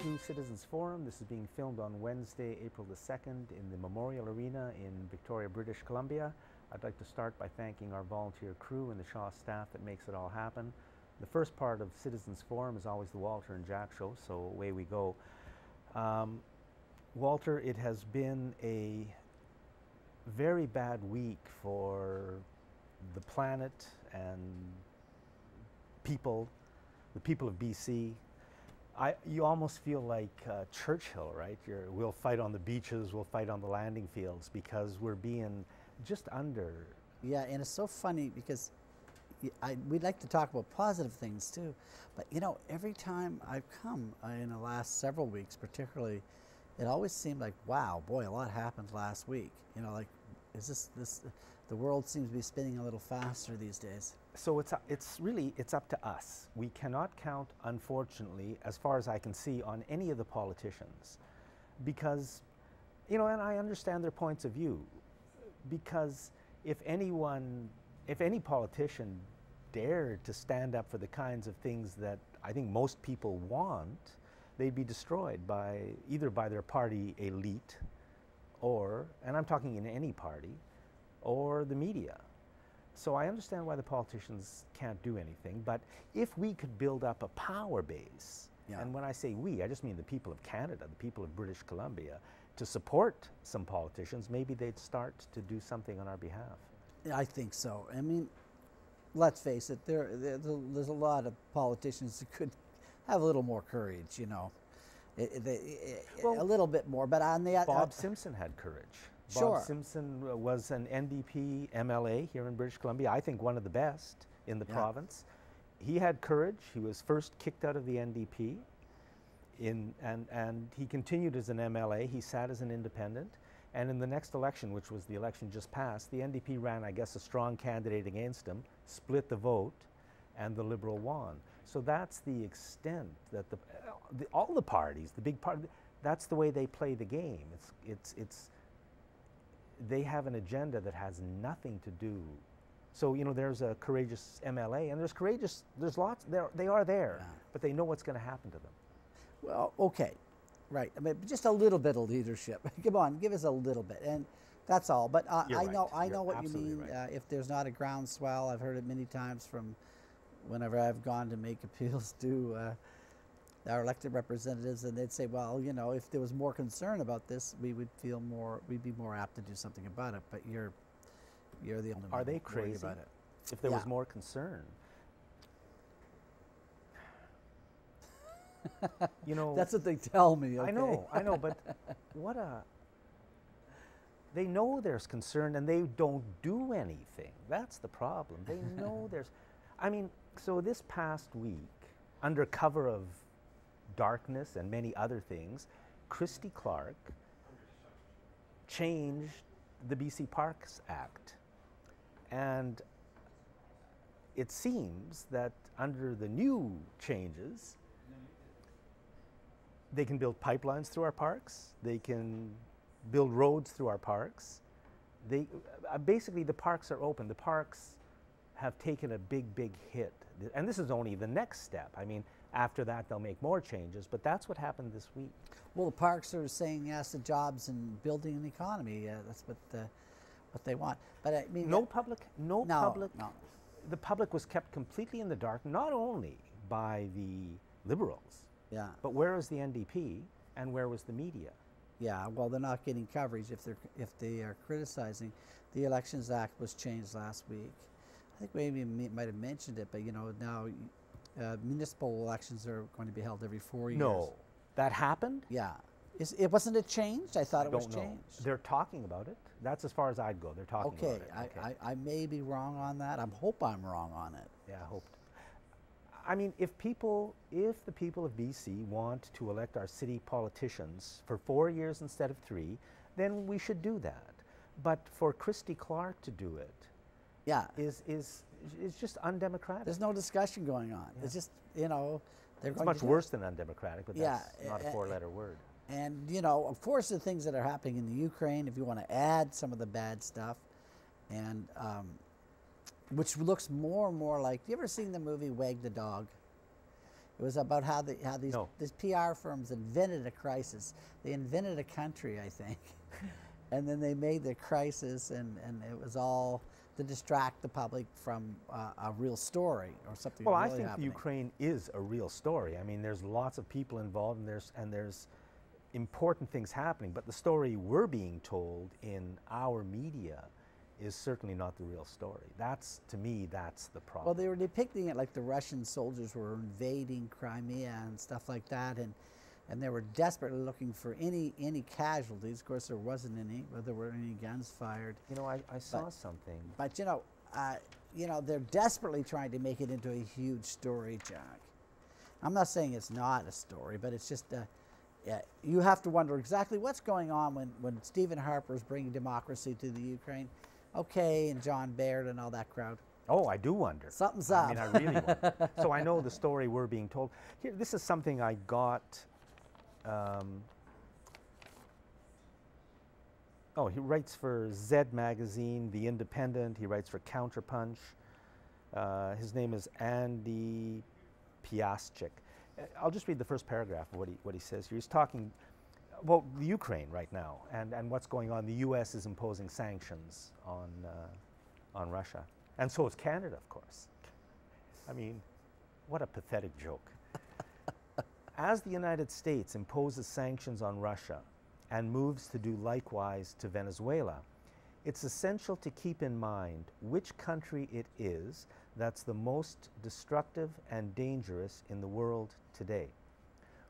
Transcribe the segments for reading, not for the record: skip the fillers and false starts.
to Citizens Forum. This is being filmed on Wednesday, April the 2nd in the Memorial Arena in Victoria, British Columbia. I'd like to start by thanking our volunteer crew and the Shaw staff that makes it all happen. The first part of Citizens Forum is always the Walter and Jack show, so away we go. Walter, it has been a very bad week for the planet and people, the people of BC. You almost feel like Churchill, right? We'll fight on the beaches, we'll fight on the landing fields, because we're being just under. Yeah, and it's so funny because we'd like to talk about positive things too, but you know, every time I've come in the last several weeks particularly, it always seemed like, wow, boy, a lot happened last week. You know, like, is this the world seems to be spinning a little faster these days. So it's up to us. We cannot count, unfortunately, as far as I can see, on any of the politicians, because, you know, and I understand their points of view, because if any politician dared to stand up for the kinds of things that I think most people want, they'd be destroyed either by their party elite, or, and I'm talking in any party, or the media. So I understand why the politicians can't do anything, but if we could build up a power base, and when I say we, I just mean the people of Canada, the people of British Columbia, to support some politicians, maybe they'd start to do something on our behalf. I think so. I mean, let's face it, there's a lot of politicians that could have a little more courage, you know. Well, a little bit more, but on the Bob Simpson had courage. Sure. Bob Simpson was an NDP MLA here in British Columbia, I think one of the best in the province. He had courage. He was first kicked out of the NDP, and he continued as an MLA. He sat as an independent, and in the next election, which was the election just passed, the NDP ran, I guess, a strong candidate against him, split the vote, and the Liberal won. So that's the extent that all the parties, the big part, that's the way they play the game. They have an agenda that has nothing to do. So, you know, there's a courageous MLA, and there's lots, they are there, but they know what's going to happen to them. Well, okay, right. I mean, just a little bit of leadership. Come on, give us a little bit, and that's all. But I know what you mean. Right. If there's not a groundswell, I've heard it many times from whenever I've gone to make appeals to our elected representatives, and they'd say, well, you know, if there was more concern about this, we'd be more apt to do something about it. But you're the only one. Are they crazy about it? If there was more concern? You know, that's what they tell me. Okay? I know, but they know there's concern and they don't do anything. That's the problem. They know there's, I mean, so this past week, under cover of darkness and many other things, Christy Clark changed the BC Parks Act. And it seems that under the new changes, they can build pipelines through our parks, they can build roads through our parks. Basically, the parks are open. The parks have taken a big hit. And this is only the next step. I mean, after that, they'll make more changes, but that's what happened this week. Well, the parks are saying yes to jobs and building an economy. That's what they want. But I mean, no public. The public was kept completely in the dark, not only by the Liberals, but where was the NDP and where was the media? Yeah, well, they're not getting coverage if they are criticizing. The Elections Act was changed last week. I think we might have mentioned it, but you know, now municipal elections are going to be held every 4 years. No, that happened? Yeah. Wasn't it changed? I thought it was changed. They're talking about it. That's as far as I'd go. They're talking about it. Okay, I may be wrong on that. I hope I'm wrong on it. Yeah, I hope. I mean, if the people of BC want to elect our city politicians for 4 years instead of 3, then we should do that. But for Christy Clark to do it, is just undemocratic. There's no discussion going on. It's just, you know, it's much worse than undemocratic, but that's not a 4-letter word. And, you know, of course, the things that are happening in the Ukraine, if you want to add some of the bad stuff, and which looks more and more like, you ever seen the movie Wag the Dog? It was about how these No. these PR firms invented a crisis. They invented a country, I think, and then they made the crisis, and it was all to distract the public from a real story or something Well, really I think happening. Ukraine is a real story. I mean, there's lots of people involved, and there's important things happening. But the story we're being told in our media is certainly not the real story. That's, to me, that's the problem. Well, they were depicting it like the Russian soldiers were invading Crimea and stuff like that, and they were desperately looking for any casualties. Of course, there wasn't any, but there weren't any guns fired. You know, I saw something. But they're desperately trying to make it into a huge story, Jack. I'm not saying it's not a story, but it's just you have to wonder exactly what's going on when Stephen Harper's bringing democracy to the Ukraine. Okay, and John Baird and all that crowd. Oh, I do wonder. Something's up. I mean, I really wonder. So I know the story we're being told. Here, this is something I got. Oh, he writes for Zed Magazine, The Independent. He writes for Counterpunch. His name is Andy Piasczyk. I'll just read the first paragraph of what he says here. He's talking about the Ukraine right now and what's going on. The U.S. is imposing sanctions on Russia. And so is Canada, of course. I mean, what a pathetic joke. As the United States imposes sanctions on Russia and moves to do likewise to Venezuela, it's essential to keep in mind which country it is that's the most destructive and dangerous in the world today.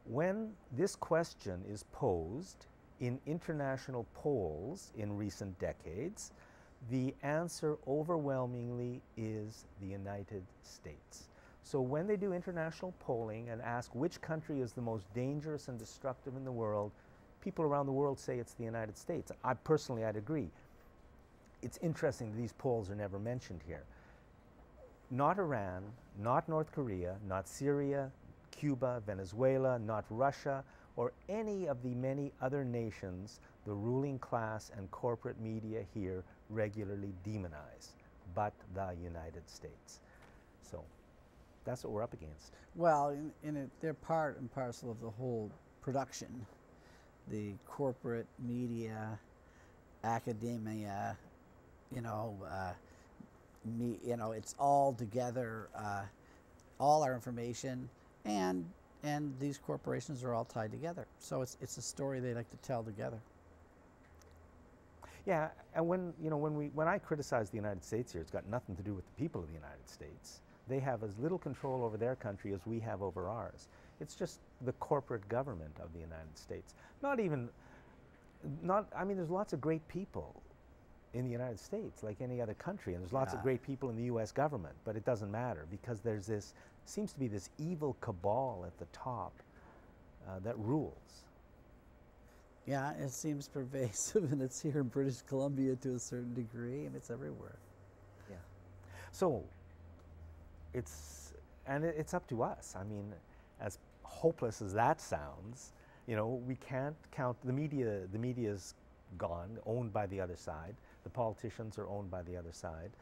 When this question is posed in international polls in recent decades, the answer overwhelmingly is the United States. So when they do international polling and ask which country is the most dangerous and destructive in the world, people around the world say it's the United States. I'd agree. It's interesting that these polls are never mentioned here. Not Iran, not North Korea, not Syria, Cuba, Venezuela, not Russia, or any of the many other nations the ruling class and corporate media here regularly demonize, but the United States. So that's what we're up against. Well, they're part and parcel of the whole production. The corporate media, academia, it's all together, all our information, and these corporations are all tied together. So it's a story they like to tell together. Yeah, and when I criticize the United States here, it's got nothing to do with the people of the United States. They have as little control over their country as we have over ours. It's just the corporate government of the United States. I mean, there's lots of great people in the United States, like any other country, and there's lots of great people in the U.S. government, but it doesn't matter because seems to be this evil cabal at the top that rules. Yeah, it seems pervasive, and it's here in British Columbia to a certain degree, and it's everywhere. Yeah. So it's up to us. I mean, as hopeless as that sounds, we can't count the media. The media's gone, owned by the other side. The politicians are owned by the other side.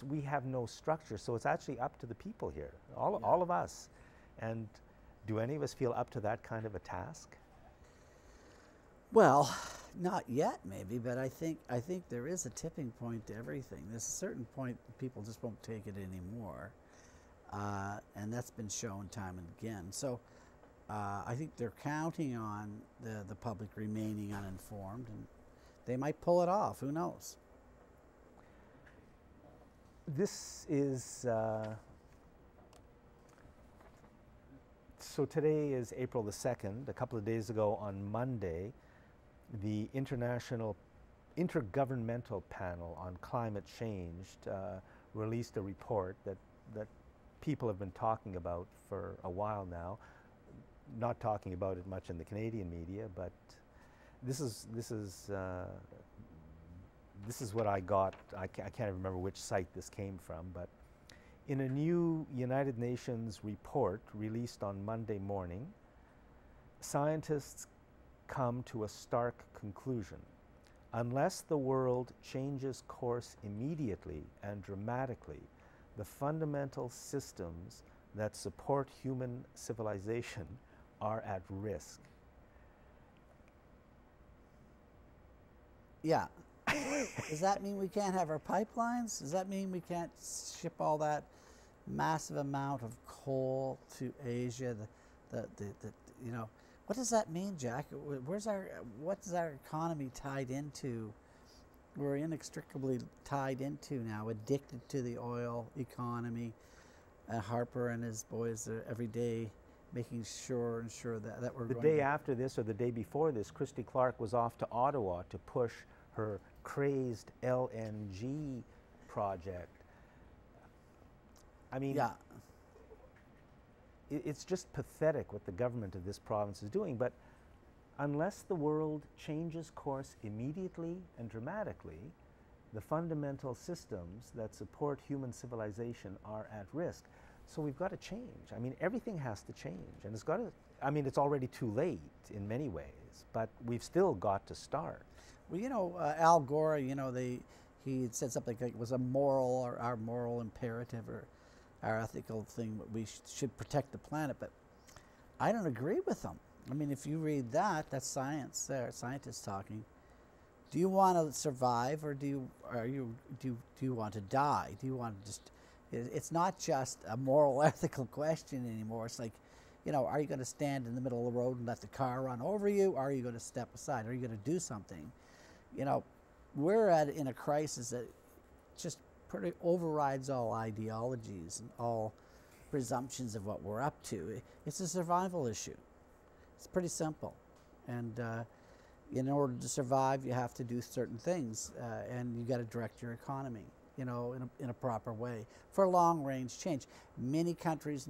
We have no structure, so it's actually up to the people here, all of us. And do any of us feel up to that kind of a task? Well, not yet, maybe, but I think there is a tipping point to everything. There's a certain point people just won't take it anymore, and that's been shown time and again. So I think they're counting on the public remaining uninformed, and they might pull it off. Who knows? This is so today is April the 2nd. A couple of days ago on Monday, the Intergovernmental Panel on Climate Change released a report that people have been talking about for a while now. Not talking about it much in the Canadian media, but this is what I got. I can't remember which site this came from, but in a new United Nations report released on Monday morning, scientists come to a stark conclusion. Unless the world changes course immediately and dramatically, the fundamental systems that support human civilization are at risk. Yeah. Does that mean we can't have our pipelines? Does that mean we can't ship all that massive amount of coal to Asia? You know, what does that mean, Jack? What's our economy tied into? We're inextricably tied into now, addicted to the oil economy. Harper and his boys are every day making sure that we're The going day to, after this or the day before this, Christy Clark was off to Ottawa to push her crazed LNG project. I mean, yeah. It's just pathetic what the government of this province is doing, but unless the world changes course immediately and dramatically, the fundamental systems that support human civilization are at risk. So we've got to change. I mean, everything has to change, and it's got to, I mean, it's already too late in many ways, but we've still got to start. Well, you know, Al Gore, you know, he had said something like it was a moral, or our moral imperative, or our ethical thing, that we should protect the planet, but I don't agree with him. I mean, if you read that, that's science there, scientists talking. Do you want to survive, or do you want to die? Do you want to just, it's not just a moral, ethical question anymore. It's like, you know, are you going to stand in the middle of the road and let the car run over you? Or are you going to step aside? Are you going to do something? You know, we're in a crisis that just pretty overrides all ideologies and all presumptions of what we're up to. It's a survival issue. It's pretty simple. And in order to survive, you have to do certain things, and you got to direct your economy, you know, in a proper way for long-range change. Many countries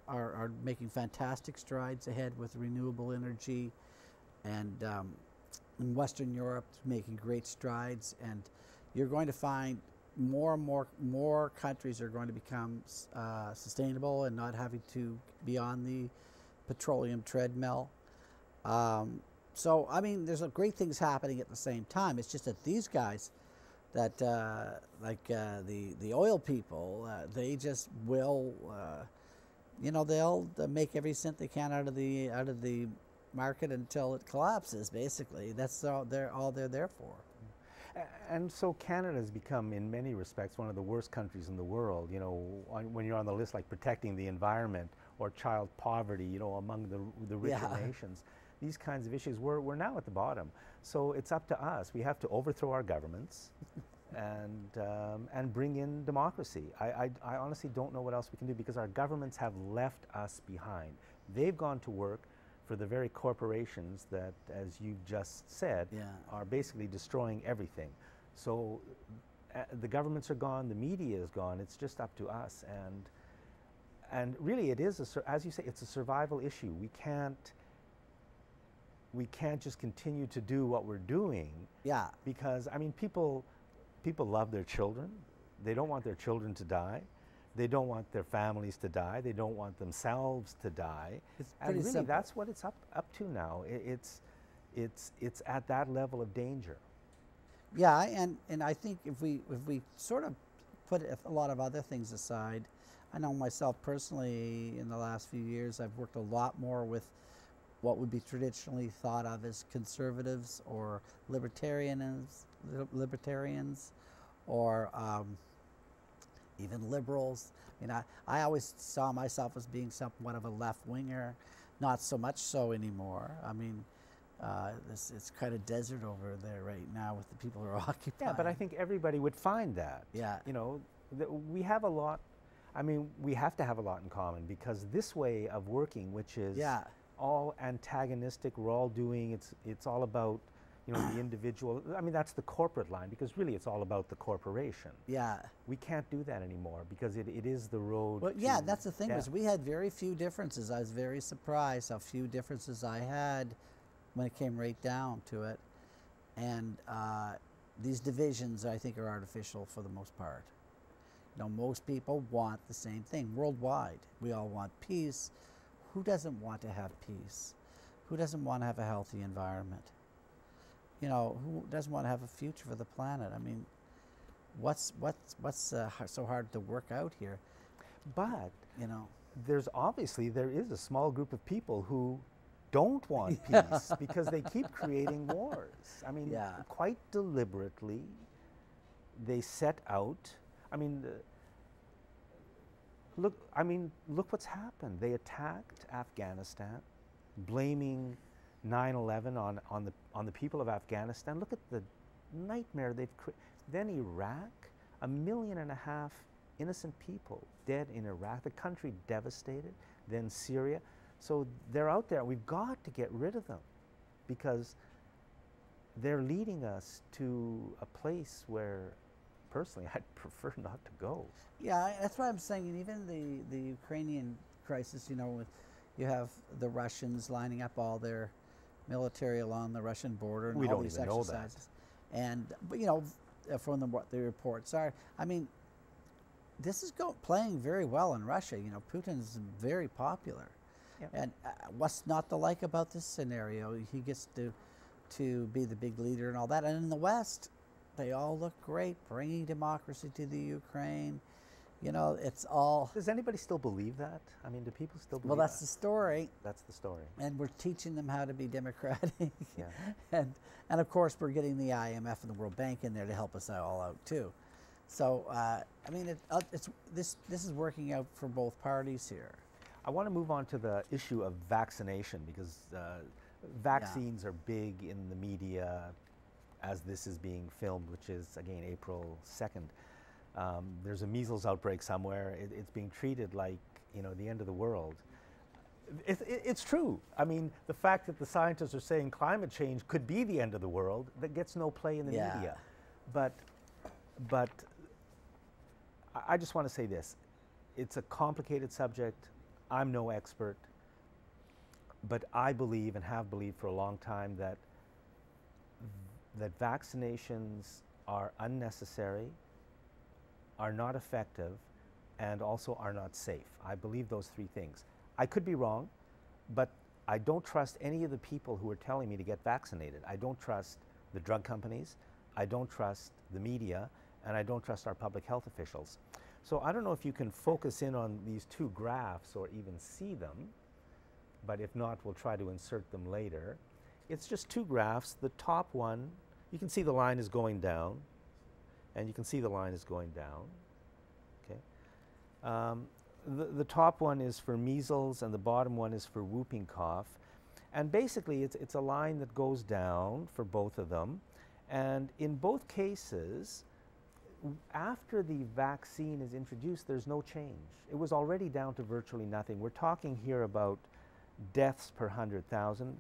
are making fantastic strides ahead with renewable energy, and in Western Europe, making great strides. And you're going to find more and more countries are going to become sustainable and not having to be on the petroleum treadmill. So, I mean, there's great things happening at the same time. It's just that these guys, that the oil people, they just will, you know, they'll make every cent they can out of the market until it collapses. Basically, that's all they're there for. And so Canada has become, in many respects, one of the worst countries in the world. You know, when you're on the list like protecting the environment or child poverty, you know, among the richer nations. These kinds of issues, we're now at the bottom. So it's up to us. We have to overthrow our governments and bring in democracy. I honestly don't know what else we can do, because our governments have left us behind. They've gone to work for the very corporations that, as you just said, are basically destroying everything. So the governments are gone, the media is gone. It's just up to us. And really, it is, as you say, it's a survival issue. We can't just continue to do what we're doing. Yeah. Because, I mean, people love their children. They don't want their children to die. They don't want their families to die. They don't want themselves to die. It's pretty really, simple. That's what it's up to now. It's at that level of danger. Yeah, and I think if we sort of put a lot of other things aside, I know myself personally, in the last few years, I've worked a lot more with what would be traditionally thought of as conservatives or libertarians, or even liberals. You know, I always saw myself as being somewhat of a left-winger, not so much so anymore. I mean, it's kind of desert over there right now with the people who are occupying. Yeah, but I think everybody would find that. Yeah. You know, we have a lot, I mean, we have to have a lot in common, because this way of working, which is all antagonistic, we're all doing, it's all about, you know, the individual. I mean, that's the corporate line, because really it's all about the corporation. Yeah. We can't do that anymore, because it is the road. Well, yeah, that's the thing, was we had very few differences. I was very surprised how few differences I had when it came right down to it. And these divisions, I think, are artificial for the most part. You know, most people want the same thing worldwide. We all want peace. Who doesn't want to have peace? Who doesn't want to have a healthy environment? You know, who doesn't want to have a future for the planet? I mean, what's so hard to work out here? But you know, there is a small group of people who don't want peace because they keep creating wars. I mean, quite deliberately, they set out. I mean, look what's happened. They attacked Afghanistan, blaming 9/11 on the people of Afghanistan. Look at the nightmare they've created. Then Iraq, 1.5 million innocent people dead in Iraq, the country devastated. Then Syria. So they're out there. We've got to get rid of them because they're leading us to a place where, personally, I'd prefer not to go. Yeah, that's why I'm saying even the Ukrainian crisis, you know, you have the Russians lining up all their military along the Russian border and we all don't these even exercises. And, but, you know, from what the reports are, I mean, this is playing very well in Russia. You know, Putin's very popular. Yep. And what's not to like about this scenario? He gets to be the big leader and all that. And in the West, they all look great, bringing democracy to the Ukraine. You know, it's all... Does anybody still believe that? I mean, do people still believe that? Well, that's the story. That's the story. And we're teaching them how to be democratic. Yeah. and of course, we're getting the IMF and the World Bank in there to help us all out, too. So, I mean, this is working out for both parties here. I want to move on to the issue of vaccination because vaccines are big in the media as this is being filmed, which is, again, April 2nd. There's a measles outbreak somewhere. It's being treated like, you know, the end of the world. It's true. I mean, the fact that the scientists are saying climate change could be the end of the world, that gets no play in the media. But I just want to say this. It's a complicated subject. I'm no expert, but I believe and have believed for a long time that vaccinations are unnecessary, are not effective, and also are not safe. I believe those three things. I could be wrong, but I don't trust any of the people who are telling me to get vaccinated. I don't trust the drug companies, I don't trust the media, and I don't trust our public health officials. So I don't know if you can focus in on these two graphs or even see them, but if not, we'll try to insert them later. It's just two graphs. The top one, you can see the line is going down, and you can see the line is going down. Okay. The top one is for measles, and the bottom one is for whooping cough. And basically, it's a line that goes down for both of them. And in both cases, after the vaccine is introduced, there's no change. It was already down to virtually nothing. We're talking here about deaths per 100,000.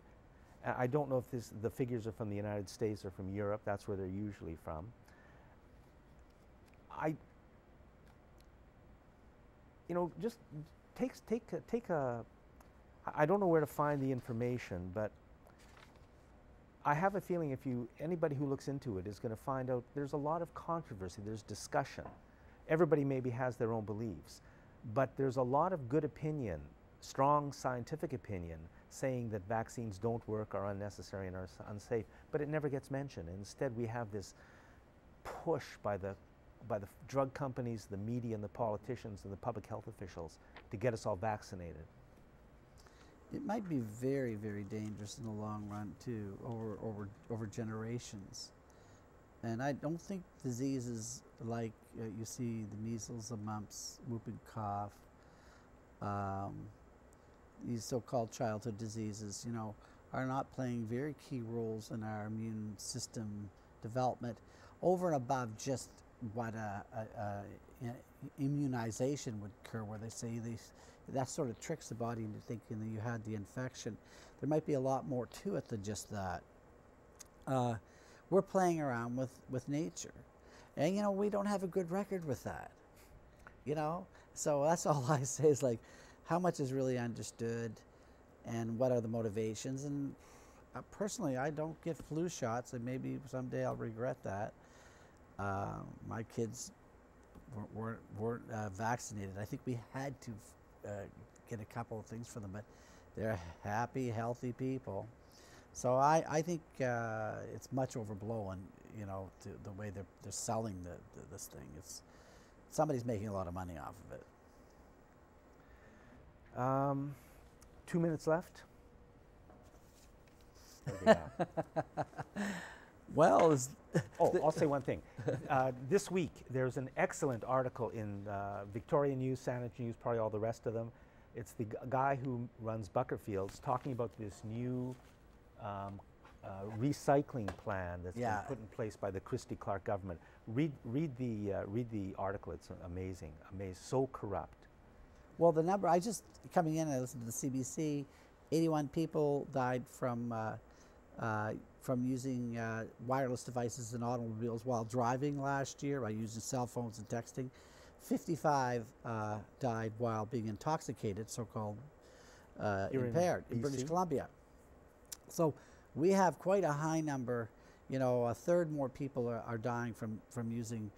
I don't know if the figures are from the United States or from Europe. That's where they're usually from. You know, just take a, I don't know where to find the information, but I have a feeling anybody who looks into it is going to find out there's a lot of controversy, there's discussion. Everybody maybe has their own beliefs, but there's a lot of good opinion, strong scientific opinion, saying that vaccines don't work, are unnecessary, and are unsafe, but it never gets mentioned. Instead, we have this push by the drug companies, the media, and the politicians, and the public health officials to get us all vaccinated. It might be very, very dangerous in the long run, too, over generations. And I don't think diseases like you see the measles, the mumps, whooping cough, these so-called childhood diseases, you know, are not playing very key roles in our immune system development over and above just what immunization would occur, where they say that sort of tricks the body into thinking that you had the infection. There might be a lot more to it than just that. We're playing around with nature, and you know, we don't have a good record with that, you know. So that's all I say is, like, how much is really understood and what are the motivations. And personally, I don't get flu shots, and maybe someday I'll regret that. My kids weren't vaccinated. I think we had to get a couple of things for them, but they're happy, healthy people. So I think it's much overblown, you know, to the way they're selling this thing. Somebody's making a lot of money off of it. 2 minutes left. What do we got? Well, Oh, I'll say one thing. This week, there's an excellent article in Victoria News, Saanich News, probably all the rest of them. It's the guy who runs Buckerfields talking about this new recycling plan that's been put in place by the Christy Clark government. Read the article. It's amazing, so corrupt. well, the number, I just, coming in, I listened to the CBC, 81 people died from using wireless devices in automobiles while driving last year by using cell phones and texting. 55 died while being intoxicated, so-called impaired, in British Columbia. So we have quite a high number. You know, a third more people are dying from using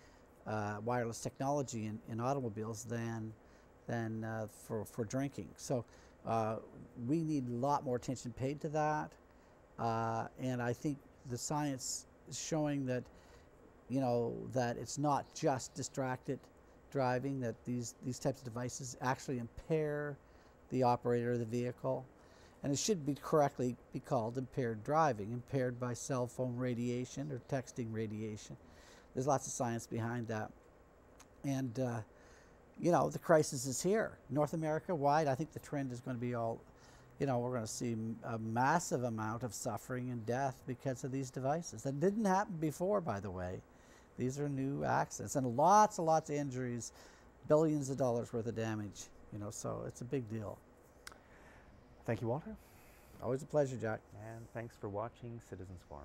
wireless technology in automobiles than for drinking. So we need a lot more attention paid to that. And I think the science is showing that, you know, that it's not just distracted driving, that these types of devices actually impair the operator of the vehicle. And it should be correctly be called impaired driving, impaired by cell phone radiation or texting radiation. There's lots of science behind that. And, you know, the crisis is here. North America wide, I think the trend is going to be all, you know, we're going to see a massive amount of suffering and death because of these devices. That didn't happen before, by the way. These are new accidents and lots and lots of injuries, billions of dollars worth of damage, you know, so it's a big deal. Thank you, Walter. Always a pleasure, Jack. And thanks for watching Citizens Forum.